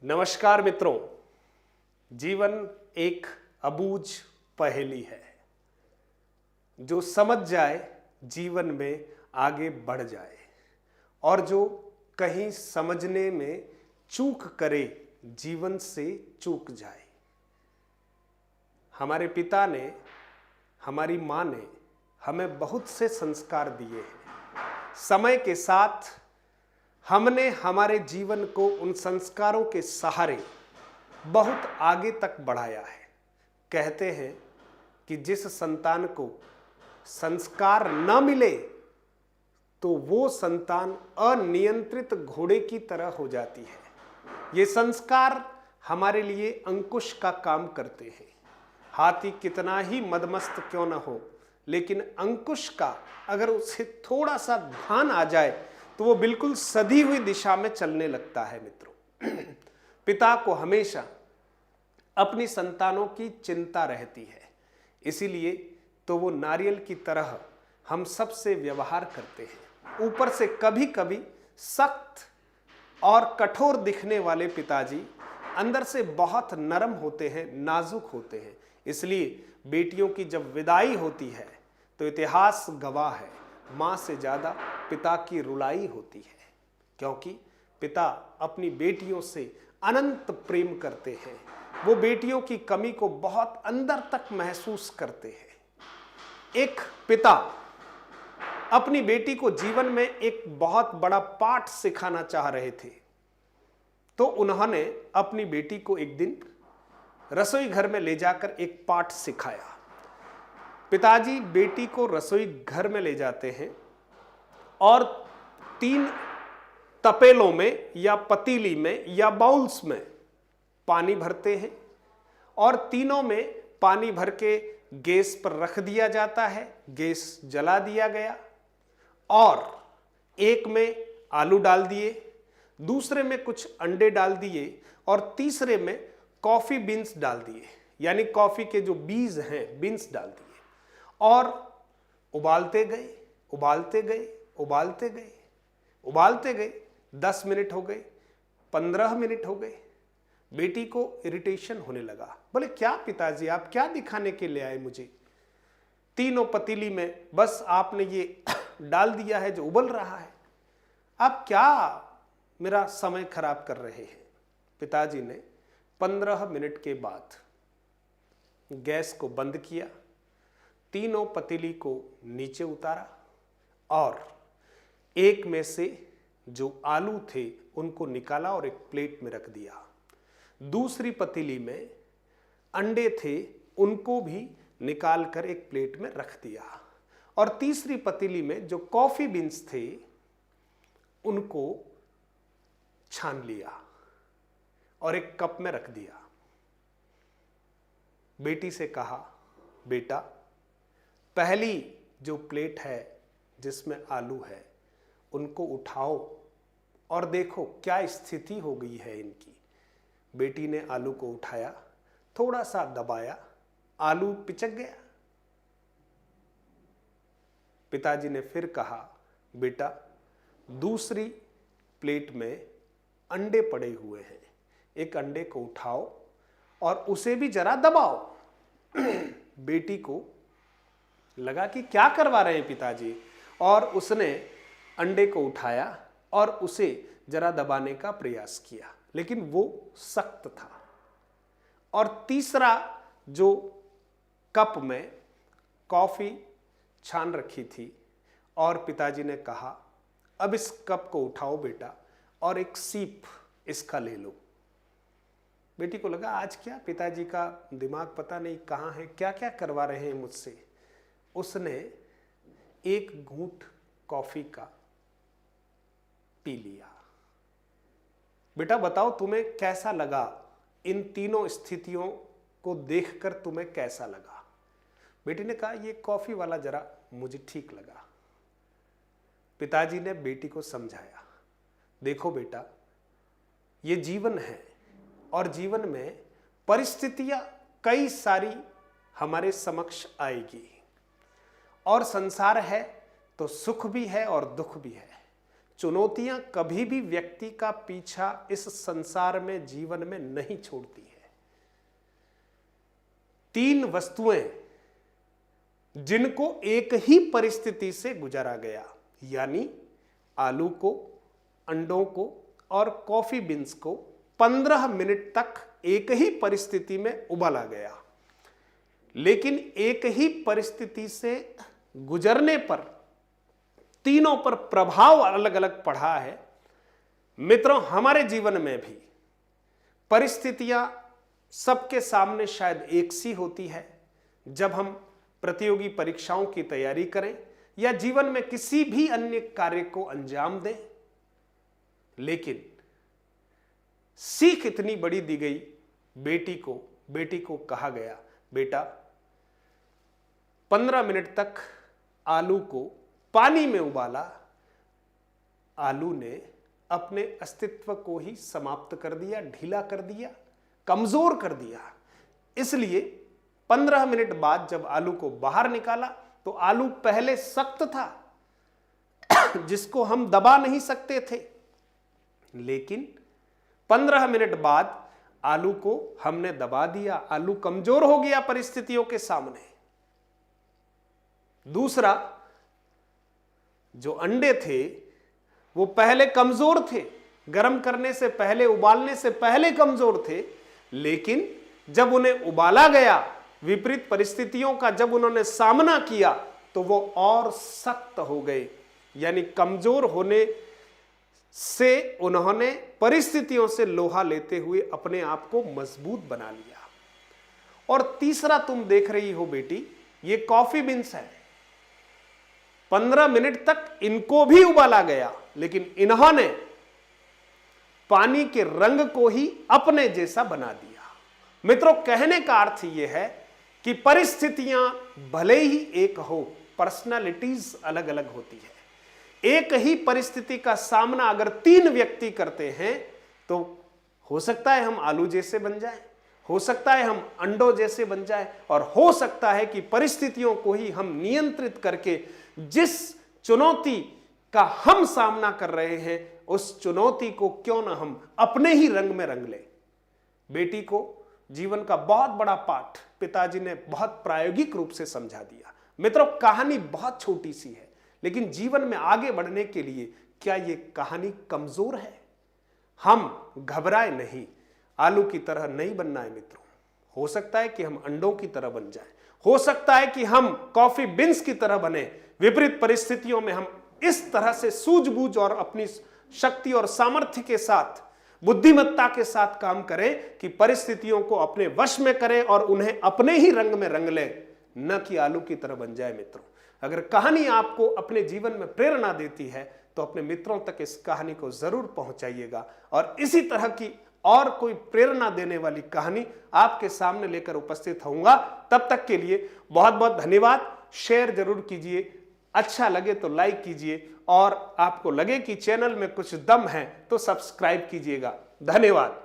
नमस्कार मित्रों। जीवन एक अबूझ पहेली है। जो समझ जाए जीवन में आगे बढ़ जाए, और जो कहीं समझने में चूक करे जीवन से चूक जाए। हमारे पिता ने, हमारी माँ ने हमें बहुत से संस्कार दिए हैं। समय के साथ हमने हमारे जीवन को उन संस्कारों के सहारे बहुत आगे तक बढ़ाया है। कहते हैं कि जिस संतान को संस्कार न मिले तो वो संतान अनियंत्रित घोड़े की तरह हो जाती है। ये संस्कार हमारे लिए अंकुश का काम करते हैं। हाथी कितना ही मदमस्त क्यों न हो, लेकिन अंकुश का अगर उसे थोड़ा सा ध्यान आ जाए तो वो बिल्कुल सधी हुई दिशा में चलने लगता है। मित्रों, पिता को हमेशा अपनी संतानों की चिंता रहती है, इसीलिए तो वो नारियल की तरह हम सबसे व्यवहार करते हैं। ऊपर से कभी कभी सख्त और कठोर दिखने वाले पिताजी अंदर से बहुत नरम होते हैं, नाजुक होते हैं। इसलिए बेटियों की जब विदाई होती है तो इतिहास गवाह है, माँ से ज़्यादा पिता की रुलाई होती है, क्योंकि पिता अपनी बेटियों से अनंत प्रेम करते हैं। वो बेटियों की कमी को बहुत अंदर तक महसूस करते हैं। एक पिता अपनी बेटी को जीवन में एक बहुत बड़ा पाठ सिखाना चाह रहे थे, तो उन्होंने अपनी बेटी को एक दिन रसोई घर में ले जाकर एक पाठ सिखाया। पिताजी बेटी को रसोई घर में ले जाते हैं और 3 तपेलों में या पतीली में या बाउल्स में पानी भरते हैं, और तीनों में पानी भर के गैस पर रख दिया जाता है। गैस जला दिया गया, और एक में आलू डाल दिए, दूसरे में कुछ अंडे डाल दिए, और तीसरे में कॉफी बीन्स डाल दिए, यानी कॉफी के जो बीज हैं बीन्स डाल दिए, और उबालते गए उबालते गए उबालते गए उबालते गए। 10 मिनट हो गए, 15 मिनट हो गए। बेटी को इरिटेशन होने लगा। बोले, क्या पिताजी, आप क्या दिखाने के लिए आए मुझे? तीनों पतीली में बस आपने ये डाल दिया है जो उबल रहा है। आप क्या मेरा समय खराब कर रहे हैं? पिताजी ने 15 मिनट के बाद गैस को बंद किया, तीनों पतीली को नीचे उतारा, और एक में से जो आलू थे उनको निकाला और एक प्लेट में रख दिया। दूसरी पतीली में अंडे थे, उनको भी निकाल कर एक प्लेट में रख दिया, और तीसरी पतीली में जो कॉफी बीन्स थे उनको छान लिया और एक कप में रख दिया। बेटी से कहा, बेटा, पहली जो प्लेट है जिसमें आलू है उनको उठाओ और देखो क्या स्थिति हो गई है इनकी। बेटी ने आलू को उठाया, थोड़ा सा दबाया, आलू पिचक गया। पिताजी ने फिर कहा, बेटा, दूसरी प्लेट में अंडे पड़े हुए हैं, एक अंडे को उठाओ और उसे भी जरा दबाओ। बेटी को लगा कि क्या करवा रहे हैं पिताजी, और उसने अंडे को उठाया और उसे जरा दबाने का प्रयास किया, लेकिन वो सख्त था। और तीसरा जो कप में कॉफी छान रखी थी, और पिताजी ने कहा, अब इस कप को उठाओ बेटा और एक सीप इसका ले लो। बेटी को लगा, आज क्या पिताजी का दिमाग पता नहीं कहाँ है, क्या क्या करवा रहे हैं मुझसे। उसने एक घूंट कॉफी का पी लिया। बेटा बताओ, तुम्हें कैसा लगा? इन तीनों स्थितियों को देखकर तुम्हें कैसा लगा? बेटी ने कहा, ये कॉफी वाला जरा मुझे ठीक लगा। पिताजी ने बेटी को समझाया, देखो बेटा, ये जीवन है, और जीवन में परिस्थितियां कई सारी हमारे समक्ष आएगी, और संसार है तो सुख भी है और दुख भी है। चुनौतियां कभी भी व्यक्ति का पीछा इस संसार में, जीवन में नहीं छोड़ती है। 3 वस्तुएं जिनको एक ही परिस्थिति से गुजारा गया, यानी आलू को, अंडों को और कॉफी बीन्स को 15 मिनट तक एक ही परिस्थिति में उबाला गया, लेकिन एक ही परिस्थिति से गुजरने पर तीनों पर प्रभाव अलग अलग पड़ा है। मित्रों, हमारे जीवन में भी परिस्थितियां सबके सामने शायद एक सी होती है। जब हम प्रतियोगी परीक्षाओं की तैयारी करें या जीवन में किसी भी अन्य कार्य को अंजाम दें, लेकिन सीख इतनी बड़ी दी गई बेटी को कहा गया, बेटा 15 मिनट तक आलू को पानी में उबाला। आलू ने अपने अस्तित्व को ही समाप्त कर दिया, ढीला कर दिया, कमजोर कर दिया। इसलिए 15 मिनट बाद जब आलू को बाहर निकाला तो आलू पहले सख्त था, जिसको हम दबा नहीं सकते थे, लेकिन 15 मिनट बाद आलू को हमने दबा दिया, आलू कमजोर हो गया परिस्थितियों के सामने। दूसरा, जो अंडे थे वो पहले कमजोर थे, गर्म करने से पहले, उबालने से पहले कमजोर थे, लेकिन जब उन्हें उबाला गया, विपरीत परिस्थितियों का जब उन्होंने सामना किया तो वो और सख्त हो गए। यानी कमजोर होने से उन्होंने परिस्थितियों से लोहा लेते हुए अपने आप को मजबूत बना लिया। और तीसरा, तुम देख रही हो बेटी, ये कॉफी बीन्स है। 15 मिनट तक इनको भी उबाला गया, लेकिन इन्होंने पानी के रंग को ही अपने जैसा बना दिया। मित्रों, कहने का अर्थ यह है कि परिस्थितियां भले ही एक हो, पर्सनालिटीज अलग अलग होती है। एक ही परिस्थिति का सामना अगर 3 व्यक्ति करते हैं तो हो सकता है हम आलू जैसे बन जाएं, हो सकता है हम अंडों जैसे बन जाएं, और हो सकता है कि परिस्थितियों को ही हम नियंत्रित करके जिस चुनौती का हम सामना कर रहे हैं उस चुनौती को क्यों ना हम अपने ही रंग में रंग लें। बेटी को जीवन का बहुत बड़ा पाठ पिताजी ने बहुत प्रायोगिक रूप से समझा दिया। मित्रों, कहानी बहुत छोटी सी है, लेकिन जीवन में आगे बढ़ने के लिए क्या ये कहानी कमजोर है? हम घबराए नहीं, आलू की तरह नहीं बनना है मित्रों। हो सकता है कि हम अंडों की तरह बन जाएं, हो सकता है कि हम कॉफी बीन्स की तरह बने। विपरीत परिस्थितियों में हम इस तरह से सूझबूझ और अपनी शक्ति और सामर्थ्य के साथ, बुद्धिमत्ता के साथ काम करें कि परिस्थितियों को अपने वश में करें और उन्हें अपने ही रंग में रंग लें, न कि आलू की तरह बन जाए। मित्रों, अगर कहानी आपको अपने जीवन में प्रेरणा देती है तो अपने मित्रों तक इस कहानी को जरूर पहुंचाइएगा, और इसी तरह की और कोई प्रेरणा देने वाली कहानी आपके सामने लेकर उपस्थित होऊंगा। तब तक के लिए बहुत बहुत धन्यवाद। शेयर जरूर कीजिए, अच्छा लगे तो लाइक कीजिए, और आपको लगे कि चैनल में कुछ दम है तो सब्सक्राइब कीजिएगा। धन्यवाद।